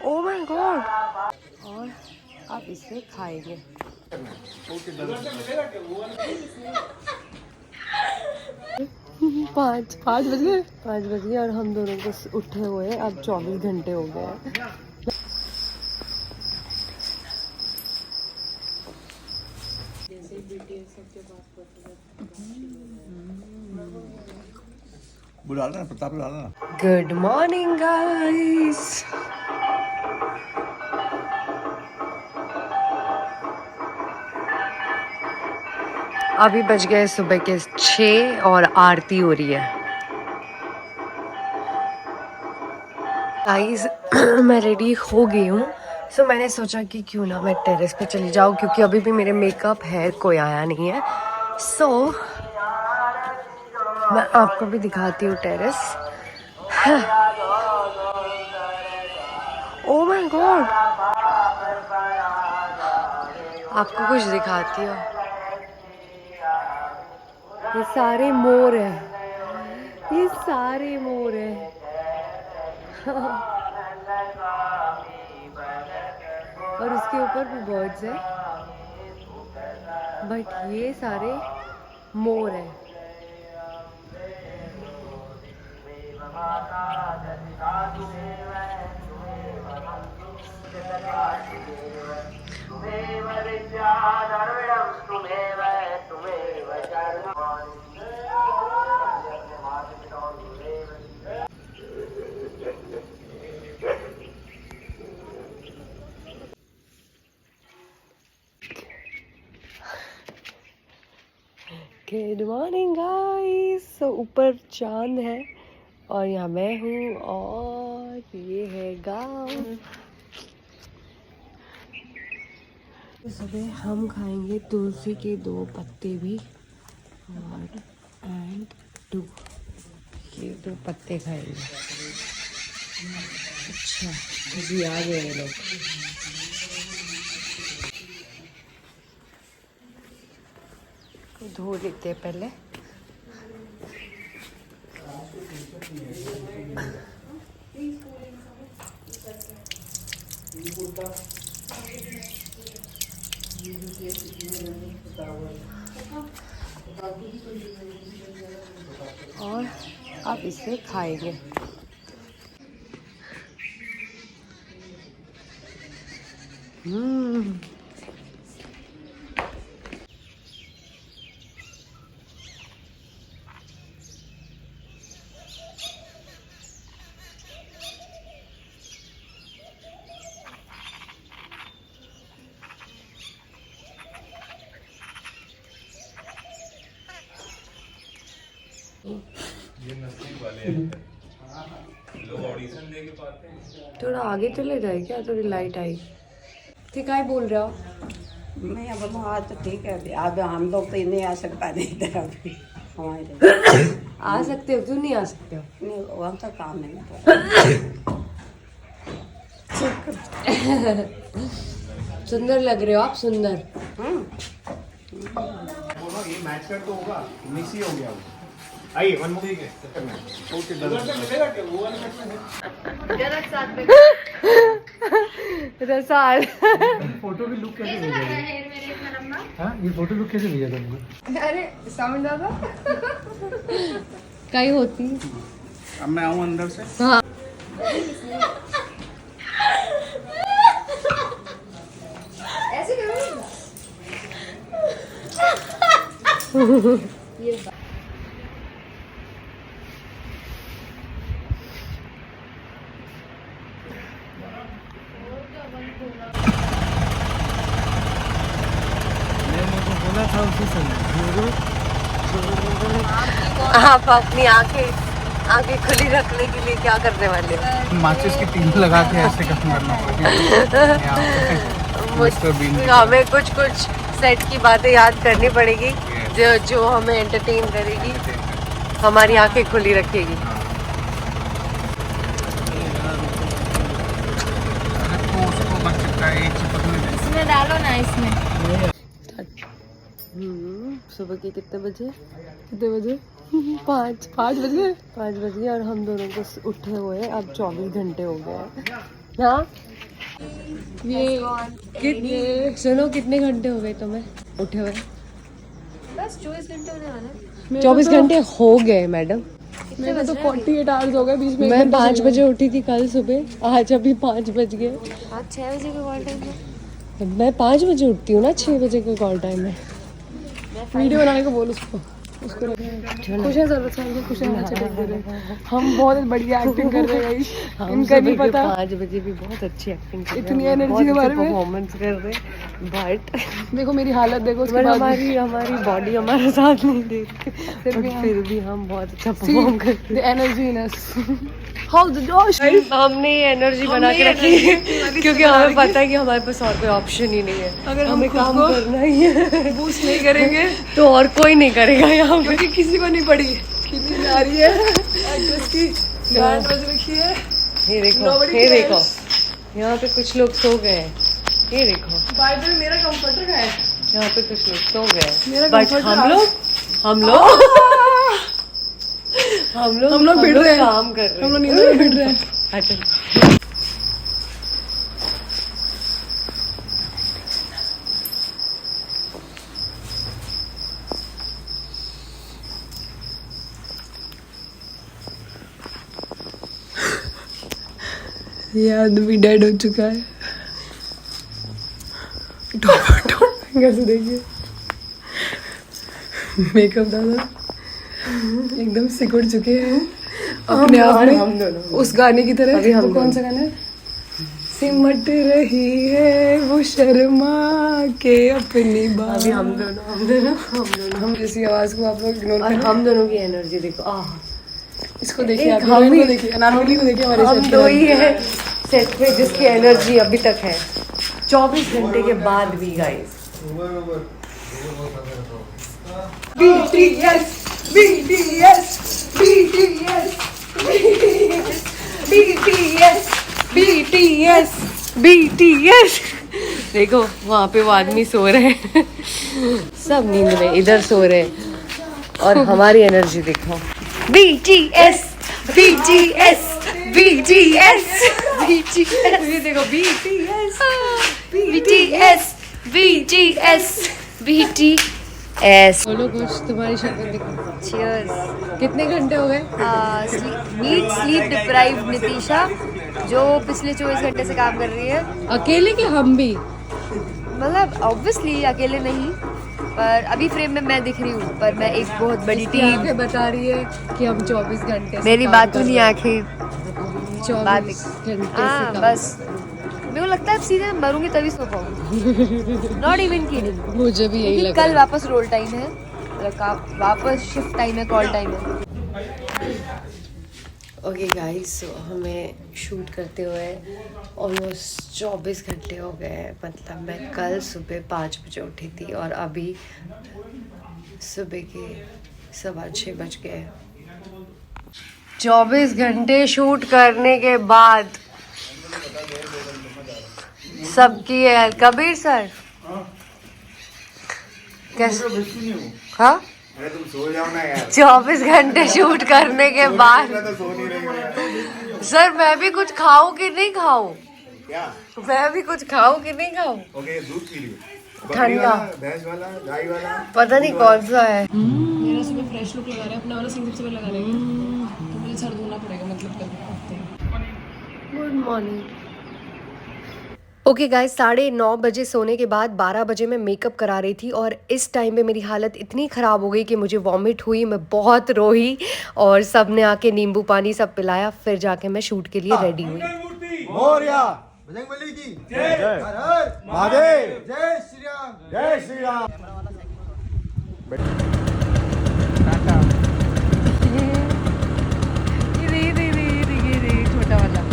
Oh my God. और आप इसे खाएंगे। पाँच बज गए और हम दोनों को उठे हुए अब 24 घंटे हो गए हैं। Good morning guys. अभी बज गए सुबह के 6 और आरती हो रही है। गाइस मैं रेडी हो गई हूँ। सो मैंने सोचा कि क्यों ना मैं टेरेस पे चली जाऊँ, क्योंकि अभी भी मेरे मेकअप है कोई आया नहीं है। सो मैं आपको भी दिखाती हूँ टेरेस। ओह माय गॉड, आपको कुछ दिखाती हूँ। ये सारे मोर है, ये सारे मोर है। और उसके ऊपर भी बर्ड्स है, बट ये सारे मोर है। Good morning guys. सो ऊपर चांद है और यहाँ मैं हूँ और ये है गाँव। सुबह हम खाएंगे तुलसी के 2 पत्ते भी और ये 2 पत्ते खाएंगे। अच्छा जी, आ गए ये लोग। धो लेते हैं पहले। और आप इसे खाएंगे। ये नसीब वाले हैं, लोग ऑडिशन दे के पाते हैं। थोड़ा आगे चले जाए क्या, थोड़ी लाइट आई। ठीक है, बोल रहे हो? नहीं अब आज तो ठीक है। अब हम लोग तो नहीं आ सकता नहीं इधर अभी हमारे। आ सकते हो, क्यों नहीं आ सकते हो? नहीं वो हम तो काम नहीं। सुंदर लग रहे हो आप, सुंदर। ये मैच कर तो होगा, मिस ही हो गया वो। आइए वन मोर ठीक है। ओके रसाल फोटो भी लुक कैसे भेजा? हाँ ये फोटो लुक कैसे भेजा तुमको? अरे साउंड ज्यादा कहीं होती। अब मैं आऊँ अंदर से। हाँ ऐसे ये था उसी समय। आप अपनी आंखें खुली रखने के लिए क्या करने वाले हो? माचिस की तीन लगा के ऐसे काम करना पड़ेगा। हमें कुछ सेट की बातें याद करनी पड़ेगी जो हमें एंटरटेन करेगी, हमारी आंखें खुली रखेगी। इसमें डालो ना, इसमें। सुबह के कितने बजे 5 बज गए और हम दोनों को उठे हुए अब 24 घंटे हो गए हैं। हाँ ये कितने सुनो कितने घंटे हो गए तुम्हें उठे हुए? बस 24 घंटे होने वाले। 24 घंटे हो गए मैडम। मेरे तो 48 आवर्स हो गए बीच में। मैं 5 बजे उठी थी कल सुबह, आज अभी 5 बज गए। आज 6 बजे का कॉल टाइम है। मैं 5 बजे उठती हूँ ना, 6 बजे का कॉल टाइम है। वीडियो बनाने को बोल उसको खुश है जरूरत से खुश है। हम बहुत बढ़िया एक्टिंग कर रहे हैं, इनका नहीं पता। 5 बजे भी बहुत अच्छी एक्टिंग कर रहे हैं, इतनी एनर्जी के बारे में परफॉर्मेंस कर रहे हैं। बट देखो मेरी हालत देखो, उसके बाद हमारी बॉडी हमारा साथ नहीं देती, फिर भी हम बहुत अच्छा परफॉर्म करते हैं। Energy in us, how the जोश। हमने ये एनर्जी बना के रखी है क्योंकि हमें पता है कि हमारे पास और कोई ऑप्शन ही नहीं है। अगर हमें काम करना ही है, बूस्ट नहीं करेंगे तो और कोई नहीं करेगा यहाँ पे, क्योंकि किसी को नहीं पड़ी। कितनी आ रही है एक्ट्रेस की बैंड बज रखी है। ये देखो, ये देखो, यहाँ पे कुछ लोग सो गए हैं। ये देखो, बाय द वे मेरा कंफर्टर का है। यहाँ पे कुछ लोग सो गए, बट हम लोग भिड़ रहे हैं, काम कर रहे हैं, हम लोग नींद में भिड़ रहे हैं। ये आदमी डेड हो चुका है। कैसे देखिए मेकअप दादा एकदम सिकुड़ चुके हैं अपने आप में। हम दोनों उस गाने की तरह। अभी हम कौन सा गाना है? सिमट रही है वो शर्मा के अपनी बात। अभी हम दोनों हम जैसी आवाज को आप लोग इग्नोर करें। हम दोनों की एनर्जी देखो। इसको देखिए, आप हीरोइन को देखिए, अनारकली को देखिए। हमारे हम दो ही है सेट पे जिसकी एनर्जी अभी तक है 24 घंटे के बाद भी। Guys BTS BTS BTS BTS BTS BTS। देखो वहाँ पे वो आदमी सो रहे हैं, सब नींद में इधर सो रहे हैं, और हमारी एनर्जी देखो। BTS BTS BTS BTS। ये देखो BTS BTS BTS BTS। बोलो कुछ, तुम्हारी शक्ल दिखो। Cheers। कितने घंटे हो गए? नीड स्लीप डिप्राइव्ड नितिशा, जो पिछले 24 घंटे से काम कर रही है। अकेले के हम भी? मतलब ऑब्वियसली अकेले नहीं, पर अभी फ्रेम में मैं दिख रही हूँ, पर मैं एक बहुत बड़ी टीम। आंखें बता रही है कि हम 24 घंटे। मेरी बात तो नहीं, आंखें 24 घंटे हाँ से बस। मेरे को लगता है सीधे मरूंगी तभी सो पाऊंगी। Not even kidding. मुझे भी यही लग कल वापस रोल टाइम है, वापस शिफ्ट टाइम है, कॉल टाइम है। ओके गाइस, हमें शूट करते हुए ऑलमोस्ट 24 घंटे हो गए। मतलब मैं कल सुबह 5 बजे उठी थी और अभी सुबह के 6:15 बज गए। 24 घंटे शूट करने के बाद सबकी है। कबीर सर कैसे? हाँ, अरे तुम सो जाओ ना यार। 24 घंटे शूट करने के बाद तो सो नहीं रही हो यार। सर मैं भी कुछ खाऊं कि नहीं खाऊं? क्या? मैं भी कुछ खाऊं कि नहीं खाऊं? ओके, दूध पी लियो। ठंडा, भैंस वाला, गाय वाला, पता नहीं कौन सा है। मेरा सुबह फ्रेश लुक लगा रहा है, अपना वाला सिंगल सुबह लगा रहे हैं, तो मुझे सर धोना पड़ेगा मतलब कल। Good morning. ओके गाइस, 9:30 बजे सोने के बाद 12 बजे मैं मेकअप करा रही थी और इस टाइम पे मेरी हालत इतनी ख़राब हो गई कि मुझे वॉमिट हुई। मैं बहुत रोई और सब ने आके नींबू पानी सब पिलाया, फिर जाके मैं शूट के लिए रेडी हुई। मोरया, बजरंगबली की जय, हर हर महादेव, जय श्री राम, जय श्री राम। ये छोटा वाला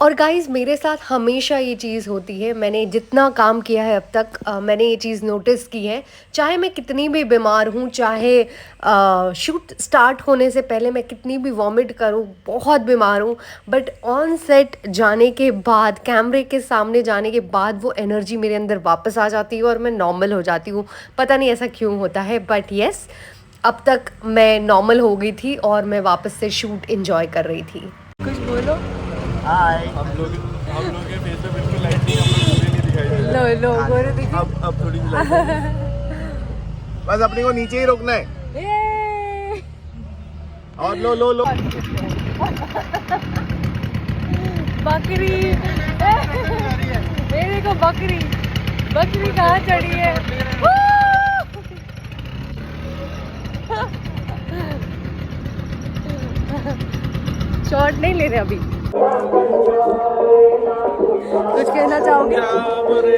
और गाइज़ मेरे साथ हमेशा ये चीज़ होती है, मैंने जितना काम किया है अब तक मैंने ये चीज़ नोटिस की है, चाहे मैं कितनी भी बीमार हूँ, चाहे शूट स्टार्ट होने से पहले मैं कितनी भी वॉमिट करूँ, बहुत बीमार हूँ, बट ऑन सेट जाने के बाद, कैमरे के सामने जाने के बाद वो एनर्जी मेरे अंदर वापस आ जाती है और मैं नॉर्मल हो जाती हूँ। पता नहीं ऐसा क्यों होता है, बट येस अब तक मैं नॉर्मल हो गई थी और मैं वापस से शूट एंजॉय कर रही थी। कुछ बोलो। हाय। हम लोग के फेस पे बिल्कुल लाइट नहीं, हम लोग नहीं दिखाई। लो लो गोरे देखिए। अब थोड़ी सी लाइट। बस अपने को नीचे ही रोकना है। और लो लो लो। बकरी, ये देखो बकरी, बकरी कहाँ चढ़ी है। शॉट नहीं ले रहे अभी। कुछ कहना चाहोगे?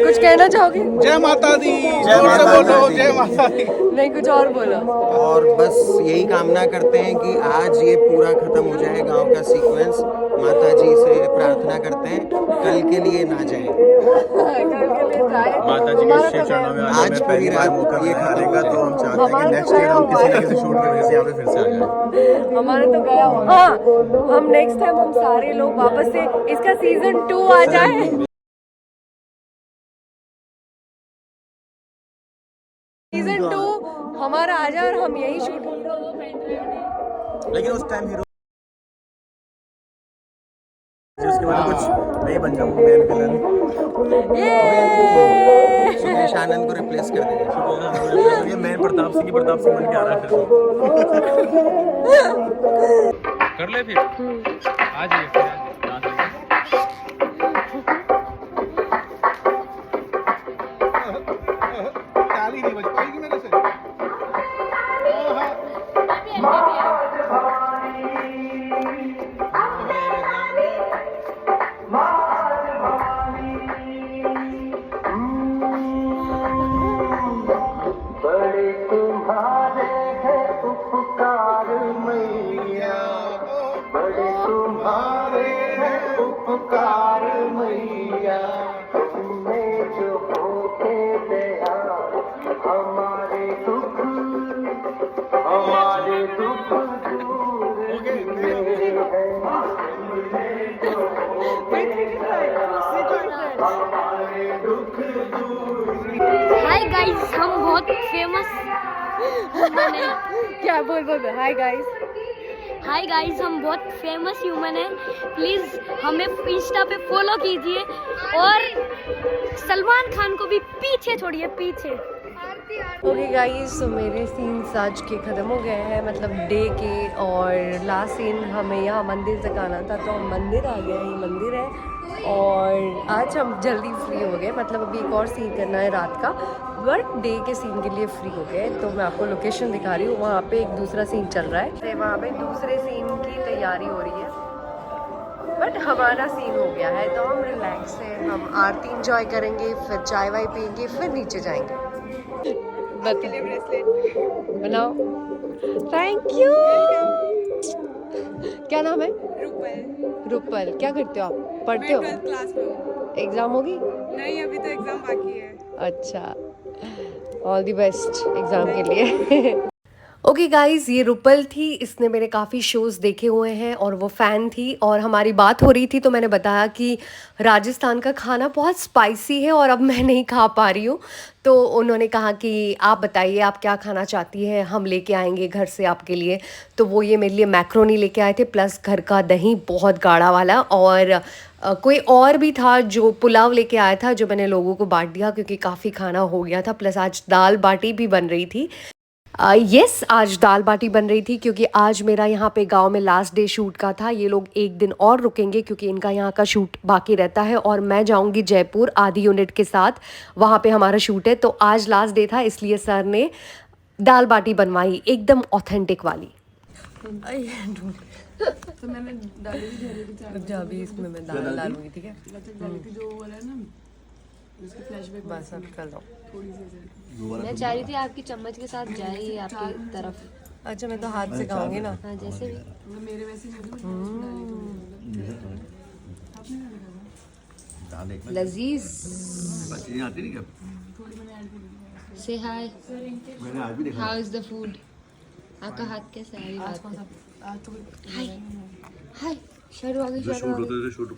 कुछ कहना चाहोगे? जय माता दी। जोर से बोलो जय माता दी। नहीं कुछ और बोलो। और बस यही कामना करते हैं कि आज ये पूरा खत्म हो जाए गांव का सीक्वेंस। माता जी से प्रार्थना करते हैं कल के लिए ना जाए। माता जी के श्री चरणों में आज पहली बार मौका मिला का, तो हम चाहते हैं कि नेक्स्ट ईयर हम किसी न किसी शूट की वजह से यहाँ पे फिर से आ जाए। हमारा तो गया। हाँ, हम नेक्स्ट टाइम हम सारे लोग वापस से इसका सीजन 2 आ जाए। सीजन 2 हमारा आ जाए और हम यही शूट। लेकिन उस टाइम हीरो जिसके बाद कुछ नहीं बन जाऊँ मेन विलन। सुरेश आनंद को रिप्लेस कर देंगे। ये मैं प्रताप सिंह बन के आ रहा है फिर। कर ले फिर आज ही ताली नहीं बज पाएगी मेरे से। हाय गाइस, हम बहुत फेमस ह्यूमन हैं। क्या बोल हाय गाइस। हाय गाइस, हम बहुत फेमस ह्यूमन हैं। प्लीज़ हमें इंस्टा पे फॉलो कीजिए और सलमान खान को भी पीछे छोड़िए, पीछे। ओके गाइस, तो मेरे सीन्स आज के ख़त्म हो गए हैं, मतलब डे के। और लास्ट सीन हमें यहाँ मंदिर तक आना था, तो हम मंदिर आ गए। ये मंदिर है और आज हम जल्दी फ्री हो गए, मतलब अभी एक और सीन करना है रात का, बट डे के सीन के लिए फ्री हो गए। तो मैं आपको लोकेशन दिखा रही हूँ, वहाँ पे एक दूसरा सीन चल रहा है, वहाँ पे दूसरे सीन की तैयारी हो रही है, बट हमारा सीन हो गया है। तो हम रिलैक्स हैं, हम आरती इंजॉय करेंगे, फिर चाय वाय पियेंगे, फिर नीचे जाएंगे। बनाओ। Thank you. क्या नाम है? रूपल। क्या करते हो आप? पढ़ते हो? क्लास में हूँ। एग्जाम होगी? नहीं, अभी तो एग्जाम बाकी है। अच्छा, ऑल द बेस्ट एग्जाम के लिए। ओके गाइज़, ये रूपल थी, इसने मेरे काफ़ी शोज़ देखे हुए हैं और वो फ़ैन थी, और हमारी बात हो रही थी तो मैंने बताया कि राजस्थान का खाना बहुत स्पाइसी है और अब मैं नहीं खा पा रही हूँ। तो उन्होंने कहा कि आप बताइए आप क्या खाना चाहती हैं, हम लेके आएंगे घर से आपके लिए। तो वो ये मेरे लिए मैक्रोनी लेके आए थे, प्लस घर का दही बहुत गाढ़ा वाला, और कोई और भी था जो पुलाव लेके आया था, जो मैंने लोगों को बांट दिया क्योंकि काफ़ी खाना हो गया था। प्लस आज दाल बाटी भी बन रही थी। यस, आज दाल बाटी बन रही थी क्योंकि आज मेरा यहाँ पे गांव में लास्ट डे शूट का था। ये लोग एक दिन और रुकेंगे क्योंकि इनका यहाँ का शूट बाकी रहता है, और मैं जाऊँगी जयपुर आदि यूनिट के साथ, वहाँ पे हमारा शूट है। तो आज लास्ट डे था, इसलिए सर ने दाल बाटी बनवाई, एकदम ऑथेंटिक वाली। तो मैंने डाली थी अभी इसमें मैं दाल डालूंगी, ठीक है? जो वो है ना, उसके फ्लैशबैक बस अब कर लो। थोड़ी सी। मैं चाह रही थी आपकी चम्मच के साथ जाए ये आपकी तरफ। अच्छा, मैं तो हाथ से खाऊंगी ना। हाँ, जैसे भी मेरे वैसे ही लजीज। आती नहीं क्या? से हाय, मैंने आज भी देखा। How is the food? आपका हाथ कैसा है? हाय हाय, शर्ट आ गई, शर्ट आ गई। शूट